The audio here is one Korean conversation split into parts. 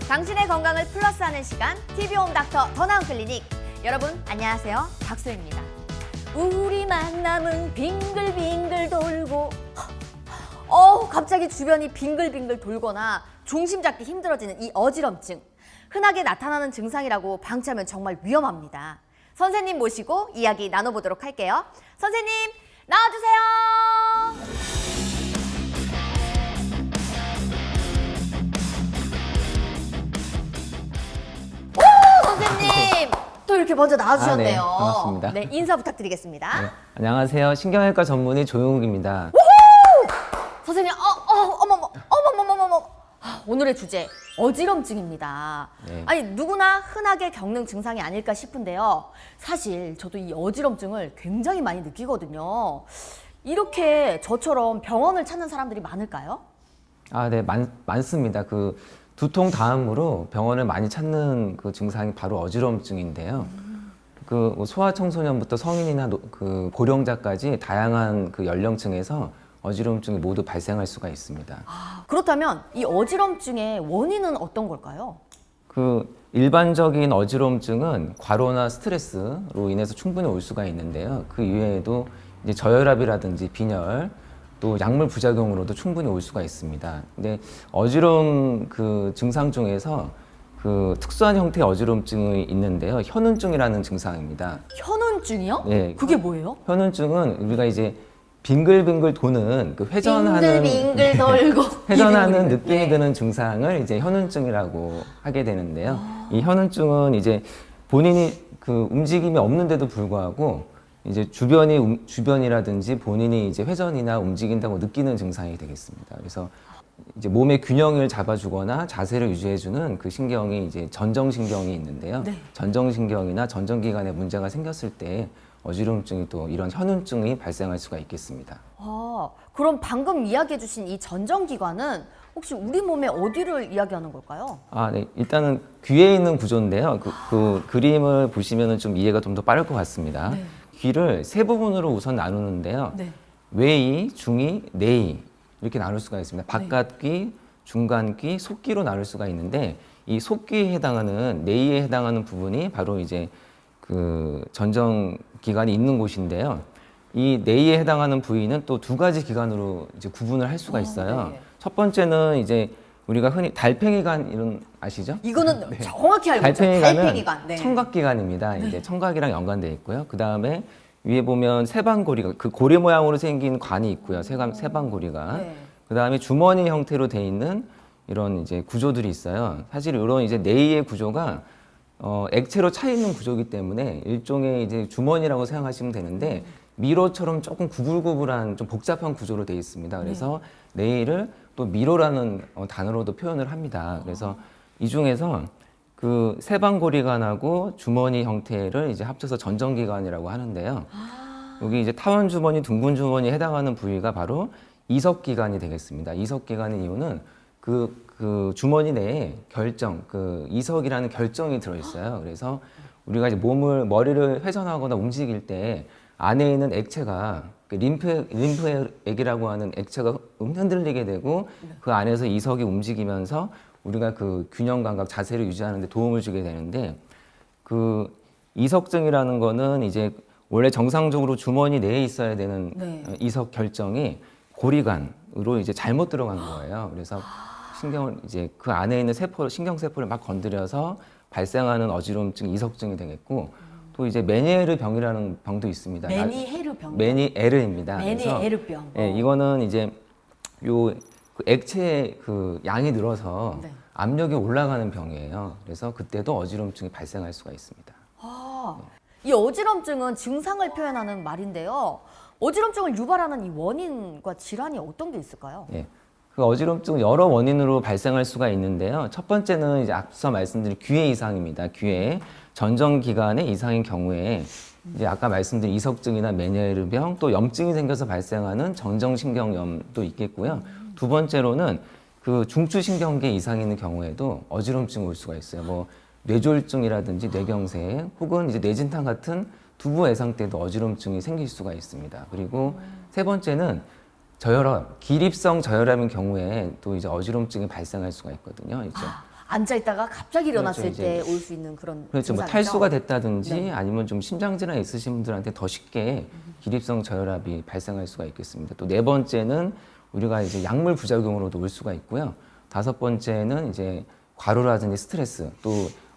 당신의 건강을 플러스하는 시간 TV홈 닥터 더 나은 클리닉. 여러분 안녕하세요, 박소희입니다. 우리 만남은 빙글빙글 돌고 갑자기 주변이 빙글빙글 돌거나 중심 잡기 힘들어지는 이 어지럼증, 흔하게 나타나는 증상이라고 방치하면 정말 위험합니다. 선생님 모시고 이야기 나눠보도록 할게요. 선생님 나와주세요. 선생님 또 이렇게 먼저 나와주셨네요. 네, 반갑습니다. 네, 인사 부탁드리겠습니다. 네, 안녕하세요. 신경외과 전문의 조용욱입니다. 선생님, 어머머머머머머. 오늘의 주제 어지럼증입니다. 네. 아니 누구나 흔하게 겪는 증상이 아닐까 싶은데요. 사실 저도 이 어지럼증을 굉장히 많이 느끼거든요. 이렇게 저처럼 병원을 찾는 사람들이 많을까요? 네, 많습니다. 그 두통 다음으로 병원을 많이 찾는 그 증상이 바로 어지럼증인데요. 그 소아청소년부터 성인이나 그 고령자까지 다양한 그 연령층에서 어지럼증이 모두 발생할 수가 있습니다. 그렇다면 이 어지럼증의 원인은 어떤 걸까요? 그 일반적인 어지럼증은 과로나 스트레스로 인해서 충분히 올 수가 있는데요. 그 이외에도 이제 저혈압이라든지 빈혈, 또 약물 부작용으로도 충분히 올 수가 있습니다. 근데 어지러움 그 증상 중에서 그 특수한 형태의 어지럼증이 있는데요. 현운증이라는 증상입니다. 현운증이요? 네. 그게 뭐예요? 현운증은 우리가 이제 빙글빙글 도는 그 회전하는 빙글빙글 돌고 회전하는 느낌이 드는 증상을 이제 현운증이라고 하게 되는데요. 이 현운증은 이제 본인이 그 움직임이 없는데도 불구하고 이제 주변이라든지 본인이 이제 회전이나 움직인다고 느끼는 증상이 되겠습니다. 그래서 이제 몸의 균형을 잡아주거나 자세를 유지해주는 그 신경이 이제 전정신경이 있는데요. 네. 전정신경이나 전정기관에 문제가 생겼을 때 어지럼증이 또 이런 현운증이 발생할 수가 있겠습니다. 그럼 방금 이야기해 주신 이 전정기관은 혹시 우리 몸의 어디를 이야기하는 걸까요? 네. 일단은 귀에 있는 구조인데요. 그 그림을 보시면 좀 이해가 좀 더 빠를 것 같습니다. 네. 귀를 세 부분으로 우선 나누는데요. 네. 외이, 중이, 내이 이렇게 나눌 수가 있습니다. 바깥귀, 중간귀, 속귀로 나눌 수가 있는데 이 속귀에 해당하는 내이에 해당하는 부분이 바로 이제 그 전정 기관이 있는 곳인데요. 이 내이에 해당하는 부위는 또 두 가지 기관으로 이제 구분을 할 수가 있어요. 네. 첫 번째는 이제 우리가 흔히 달팽이관 이런 아시죠? 이거는 정확히 알고 있죠. 달팽이관은 달팽이관. 네. 청각기관입니다. 이제 청각이랑 연관되어 있고요. 그 다음에 위에 보면 세방고리가 그 고리 모양으로 생긴 관이 있고요. 세방고리가. 네. 그 다음에 주머니 형태로 되어 있는 이런 이제 구조들이 있어요. 사실 이런 이제 내이의 구조가 액체로 차 있는 구조이기 때문에 일종의 이제 주머니라고 생각하시면 되는데 미로처럼 조금 구불구불한 좀 복잡한 구조로 되어 있습니다. 그래서 내이를 또 미로라는 단어로도 표현을 합니다. 그래서 이 중에서 그 세방고리관하고 주머니 형태를 이제 합쳐서 전정기관이라고 하는데요. 여기 이제 타원 주머니, 둥근 주머니에 해당하는 부위가 바로 이석기관이 되겠습니다. 이석기관의 이유는 그 주머니 내에 그 이석이라는 결정이 들어있어요. 그래서 우리가 이제 머리를 회전하거나 움직일 때 안에 있는 액체가 림프액이라고 하는 액체가 흔들리게 되고 그 안에서 이석이 움직이면서 우리가 그 균형 감각 자세를 유지하는 데 도움을 주게 되는데 그 이석증이라는 거는 이제 원래 정상적으로 주머니 내에 있어야 되는 이석 결정이 고리관으로 이제 잘못 들어간 거예요. 그래서 신경을 이제 그 안에 있는 신경세포를 막 건드려서 발생하는 어지럼증 이석증이 되겠고 또 이제 메니에르 병이라는 병도 있습니다. 메니에르 병. 메니에르입니다. 메니에르 병. 이거는 이제 그 액체의 그 양이 늘어서 압력이 올라가는 병이에요. 그래서 그때도 어지럼증이 발생할 수가 있습니다. 이 어지럼증은 증상을 표현하는 말인데요. 어지럼증을 유발하는 이 원인과 질환이 어떤 게 있을까요? 그 어지럼증은 여러 원인으로 발생할 수가 있는데요. 첫 번째는 이제 앞서 말씀드린 귀의 이상입니다. 귀의 전정기관의 이상인 경우에 이제 아까 말씀드린 이석증이나 메니에르병 또 염증이 생겨서 발생하는 전정신경염도 있겠고요. 두 번째로는 그 중추신경계 이상이 있는 경우에도 어지럼증이 올 수가 있어요. 뭐 뇌졸중이라든지 뇌경색 혹은 이제 뇌진탕 같은 두부 애상 때도 어지럼증이 생길 수가 있습니다. 그리고 세 번째는 저혈압, 기립성 저혈압인 경우에 또 이제 어지럼증이 발생할 수가 있거든요. 이제 앉아 있다가 갑자기 일어났을 그렇죠, 때 올 수 있는 그런 그렇죠. 뭐 증상이죠? 탈수가 됐다든지 네. 아니면 좀 심장질환 있으신 분들한테 더 쉽게 기립성 저혈압이 발생할 수가 있겠습니다. 또 네 번째는 우리가 이제 약물 부작용으로도 올 수가 있고요. 다섯 번째는 이제 과로라든지 스트레스, 또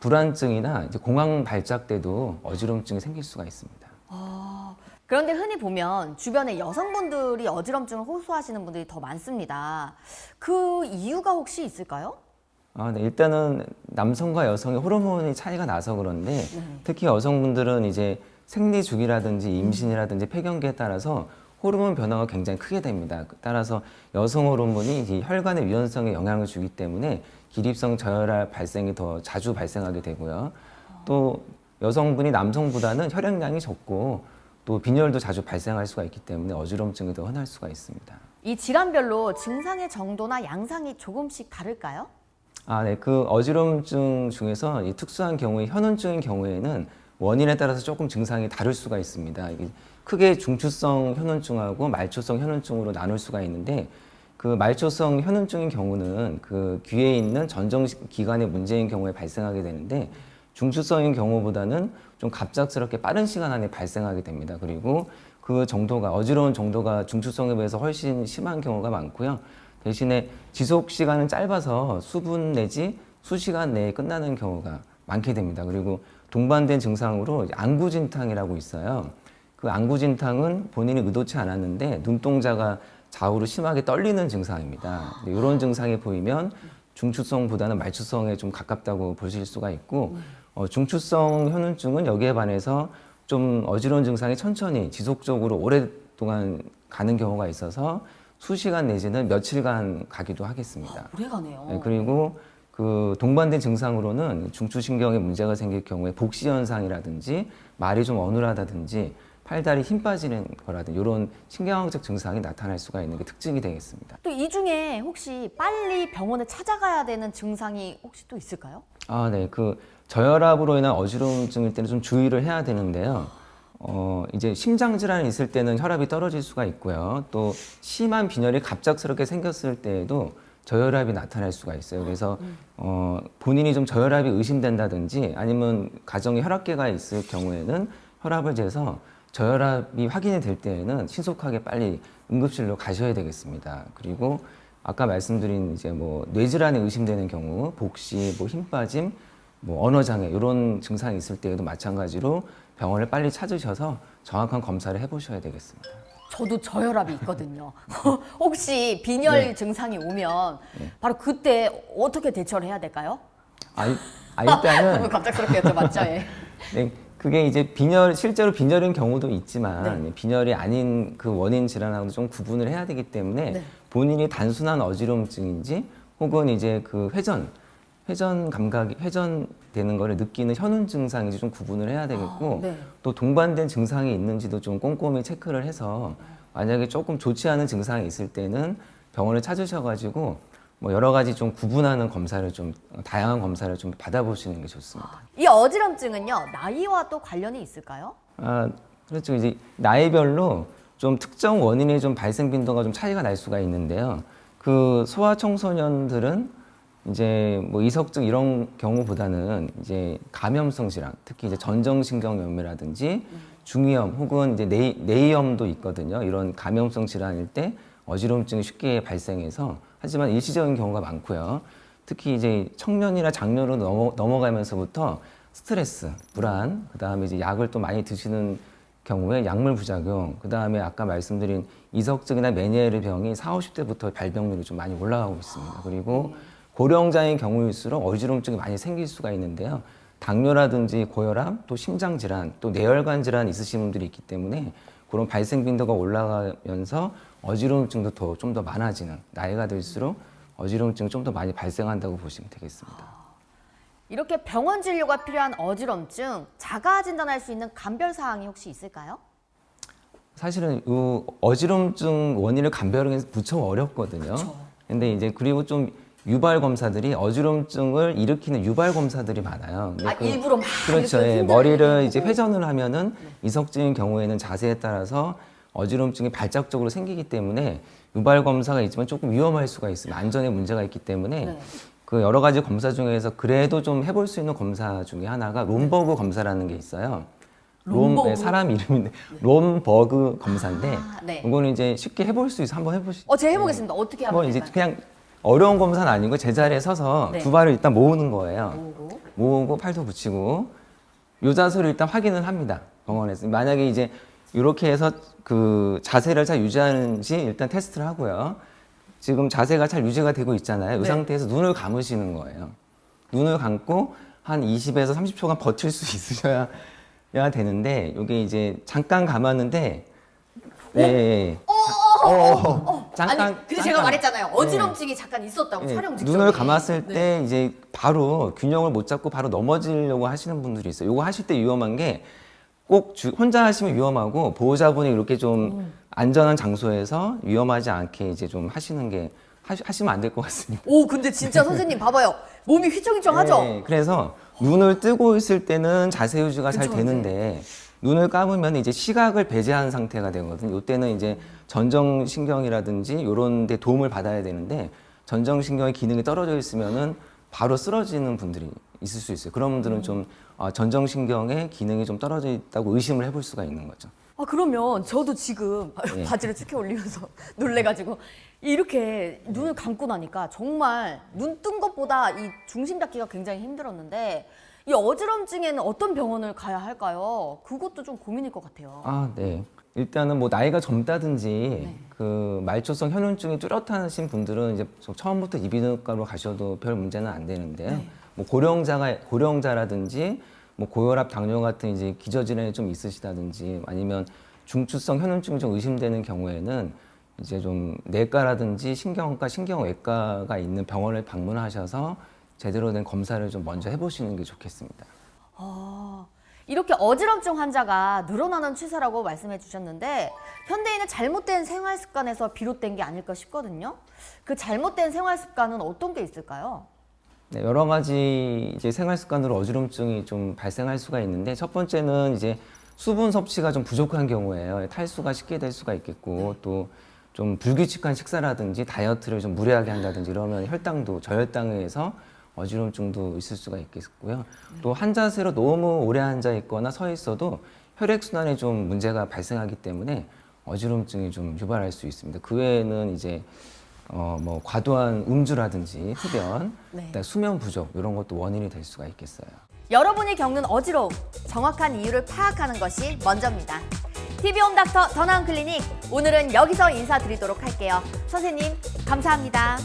불안증이나 이제 공황 발작 때도 어지럼증이 생길 수가 있습니다. 그런데 흔히 보면 주변에 여성분들이 어지럼증을 호소하시는 분들이 더 많습니다. 그 이유가 혹시 있을까요? 네, 일단은 남성과 여성의 호르몬의 차이가 나서 그런데 특히 여성분들은 이제 생리 주기라든지 임신이라든지 폐경기에 따라서 호르몬 변화가 굉장히 크게 됩니다. 따라서 여성 호르몬이 이 혈관의 유연성에 영향을 주기 때문에 기립성 저혈압 발생이 더 자주 발생하게 되고요. 또 여성분이 남성보다는 혈액량이 적고 또 빈혈도 자주 발생할 수가 있기 때문에 어지럼증이 더 흔할 수가 있습니다. 이 질환별로 증상의 정도나 양상이 조금씩 다를까요? 네. 그 어지럼증 중에서 이 특수한 경우에 현운증인 경우에는 원인에 따라서 조금 증상이 다를 수가 있습니다. 이게 크게 중추성 현운증하고 말초성 현운증으로 나눌 수가 있는데 그 말초성 현운증인 경우는 그 귀에 있는 전정 기관의 문제인 경우에 발생하게 되는데 중추성인 경우보다는 좀 갑작스럽게 빠른 시간 안에 발생하게 됩니다. 그리고 그 정도가 어지러운 정도가 중추성에 비해서 훨씬 심한 경우가 많고요. 대신에 지속 시간은 짧아서 수분 내지 수시간 내에 끝나는 경우가 많게 됩니다. 그리고 동반된 증상으로 안구진탕이라고 있어요. 그 안구진탕은 본인이 의도치 않았는데 눈동자가 좌우로 심하게 떨리는 증상입니다. 이런 증상이 보이면 중추성보다는 말추성에 좀 가깝다고 보실 수가 있고 중추성 현운증은 여기에 반해서 좀 어지러운 증상이 천천히 지속적으로 오랫동안 가는 경우가 있어서 수시간 내지는 며칠간 가기도 하겠습니다. 오래 가네요. 네, 그리고 그 동반된 증상으로는 중추신경에 문제가 생길 경우에 복시 현상이라든지 말이 좀 어눌하다든지 팔다리 힘 빠지는 거라든지 이런 신경학적 증상이 나타날 수가 있는 게 특징이 되겠습니다. 또 이 중에 혹시 빨리 병원에 찾아가야 되는 증상이 혹시 또 있을까요? 네. 그 저혈압으로 인한 어지러움증일 때는 좀 주의를 해야 되는데요. 이제 심장 질환이 있을 때는 혈압이 떨어질 수가 있고요. 또 심한 빈혈이 갑작스럽게 생겼을 때에도 저혈압이 나타날 수가 있어요. 그래서 본인이 좀 저혈압이 의심된다든지 아니면 가정에 혈압계가 있을 경우에는 혈압을 재서 저혈압이 확인이 될 때에는 신속하게 빨리 응급실로 가셔야 되겠습니다. 그리고 아까 말씀드린 이제 뭐 뇌질환이 의심되는 경우, 복시, 뭐 힘 빠짐, 뭐 언어장애 이런 증상이 있을 때에도 마찬가지로 병원을 빨리 찾으셔서 정확한 검사를 해보셔야 되겠습니다. 저도 저혈압이 있거든요. 혹시 빈혈 증상이 오면 바로 그때 어떻게 대처를 해야 될까요? 일단은 갑작스럽게 여쭤봤죠. 예. 네, 그게 이제 실제로 빈혈인 경우도 있지만 빈혈이 아닌 그 원인 질환하고도 좀 구분을 해야 되기 때문에 본인이 단순한 어지러움증인지 혹은 이제 그 회전 감각이 회전되는 거를 느끼는 현운 증상인지 좀 구분을 해야 되겠고 또 동반된 증상이 있는지도 좀 꼼꼼히 체크를 해서 만약에 조금 좋지 않은 증상이 있을 때는 병원을 찾으셔가지고 뭐 여러 가지 좀 구분하는 검사를 좀 다양한 검사를 좀 받아보시는 게 좋습니다. 이 어지럼증은요 나이와 또 관련이 있을까요? 그렇죠. 이제 나이별로 좀 특정 원인의 좀 발생 빈도가 좀 차이가 날 수가 있는데요. 그 소아청소년들은 이제 뭐 이석증 이런 경우보다는 이제 감염성 질환, 특히 이제 전정신경염이라든지 중이염 혹은 이제 뇌염도 있거든요. 이런 감염성 질환일 때 어지러움증이 쉽게 발생해서 하지만 일시적인 경우가 많고요. 특히 이제 청년이나 장년으로 넘어가면서부터 스트레스, 불안, 그 다음에 이제 약을 또 많이 드시는 경우에 약물 부작용, 그 다음에 아까 말씀드린 이석증이나 메니에르 병이 40, 50대부터 발병률이 좀 많이 올라가고 있습니다. 그리고 고령자인 경우일수록 어지러움증이 많이 생길 수가 있는데요. 당뇨라든지 고혈압, 또 심장질환, 또 뇌혈관 질환 있으신 분들이 있기 때문에 그런 발생 빈도가 올라가면서 어지러움증도 좀 더 많아지는, 나이가 들수록 어지러움증이 좀 더 많이 발생한다고 보시면 되겠습니다. 이렇게 병원 진료가 필요한 어지럼증, 자가 진단할 수 있는 감별 사항이 혹시 있을까요? 사실은 이 어지러움증 원인을 감별하기 무척 어렵거든요. 근데 이제 그리고 좀 유발 검사들이 어지러움증을 일으키는 유발 검사들이 많아요. 근데 일부러 막 그렇죠. 이렇게 예, 흔들리는 머리를 이제 회전을 하면은 이석증인 경우에는 자세에 따라서 어지러움증이 발작적으로 생기기 때문에 유발 검사가 있지만 조금 위험할 수가 있습니다. 안전에 문제가 있기 때문에 그 여러 가지 검사 중에서 그래도 좀 해볼 수 있는 검사 중에 하나가 롬버그 검사라는 게 있어요. 롬버그? 네, 사람 이름인데 롬버그 검사인데 아, 네. 이거는 이제 쉽게 해볼 수 있어. 한번 해보시죠. 제가 해보겠습니다. 어떻게 하면 뭐 이제 될까요? 그냥 어려운 검사는 아니고 제자리에 서서 네. 두 발을 일단 모으는 거예요. 모으고. 모으고 팔도 붙이고 요 자세를 일단 확인을 합니다. 병원에서 만약에 이제 이렇게 해서 그 자세를 잘 유지하는지 일단 테스트를 하고요. 지금 자세가 잘 유지가 되고 있잖아요. 이 네. 상태에서 눈을 감으시는 거예요. 눈을 감고 한 20에서 30초간 버틸 수 있으셔야 되는데 이게 이제 잠깐 감았는데 네. 잠깐. 아니, 근데 제가 잠깐. 말했잖아요. 어지럼증이 잠깐 있었다고 네, 촬영 직전에. 눈을 감았을 네. 때 이제 바로 균형을 못 잡고 바로 넘어지려고 하시는 분들이 있어요. 이거 하실 때 위험한 게 꼭 혼자 하시면 위험하고 보호자분이 이렇게 좀 안전한 장소에서 위험하지 않게 이제 좀 하시는 게 하시면 안 될 것 같습니다. 오, 근데 진짜 선생님 봐봐요. 몸이 휘청휘청하죠? 네, 그래서 눈을 뜨고 있을 때는 자세 유지가 잘 그쵸, 되는데 눈을 감으면 이제 시각을 배제한 상태가 되거든요. 이때는 이제 전정신경이라든지 이런 데 도움을 받아야 되는데 전정신경의 기능이 떨어져 있으면은 바로 쓰러지는 분들이 있을 수 있어요. 그런 분들은 좀 전정신경의 기능이 좀 떨어져 있다고 의심을 해볼 수가 있는 거죠. 그러면 저도 지금 네. 바지를 축해 올리면서 놀래가지고 이렇게 눈을 감고 나니까 정말 눈 뜬 것보다 이 중심 잡기가 굉장히 힘들었는데 이 어지럼증에는 어떤 병원을 가야 할까요? 그것도 좀 고민일 것 같아요. 네. 일단은 뭐 나이가 젊다든지 네. 그 말초성 현운증이 뚜렷하신 분들은 이제 처음부터 이비인후과로 가셔도 별 문제는 안 되는데요. 네. 뭐 고령자라든지 뭐 고혈압, 당뇨 같은 이제 기저질환이 좀 있으시다든지 아니면 중추성 현운증이 좀 의심되는 경우에는 이제 좀 내과라든지 신경외과, 신경외과가 있는 병원을 방문하셔서 제대로 된 검사를 좀 먼저 해보시는 게 좋겠습니다. 이렇게 어지럼증 환자가 늘어나는 추세라고 말씀해 주셨는데 현대인의 잘못된 생활 습관에서 비롯된 게 아닐까 싶거든요. 그 잘못된 생활 습관은 어떤 게 있을까요? 네, 여러 가지 이제 생활 습관으로 어지럼증이 좀 발생할 수가 있는데 첫 번째는 이제 수분 섭취가 좀 부족한 경우에요. 탈수가 쉽게 될 수가 있겠고 또 좀 불규칙한 식사라든지 다이어트를 좀 무리하게 한다든지 이러면 혈당도 저혈당에 의해서 어지럼증도 있을 수가 있겠고요. 또 한 자세로 너무 오래 앉아 있거나 서 있어도 혈액 순환에 좀 문제가 발생하기 때문에 어지럼증이 좀 유발할 수 있습니다. 그 외에는 이제 뭐 과도한 음주라든지 흡연, 네. 그다음에 수면 부족 이런 것도 원인이 될 수가 있겠어요. 여러분이 겪는 어지러움, 정확한 이유를 파악하는 것이 먼저입니다. TV홈 닥터 더 나은 클리닉, 오늘은 여기서 인사드리도록 할게요. 선생님, 감사합니다.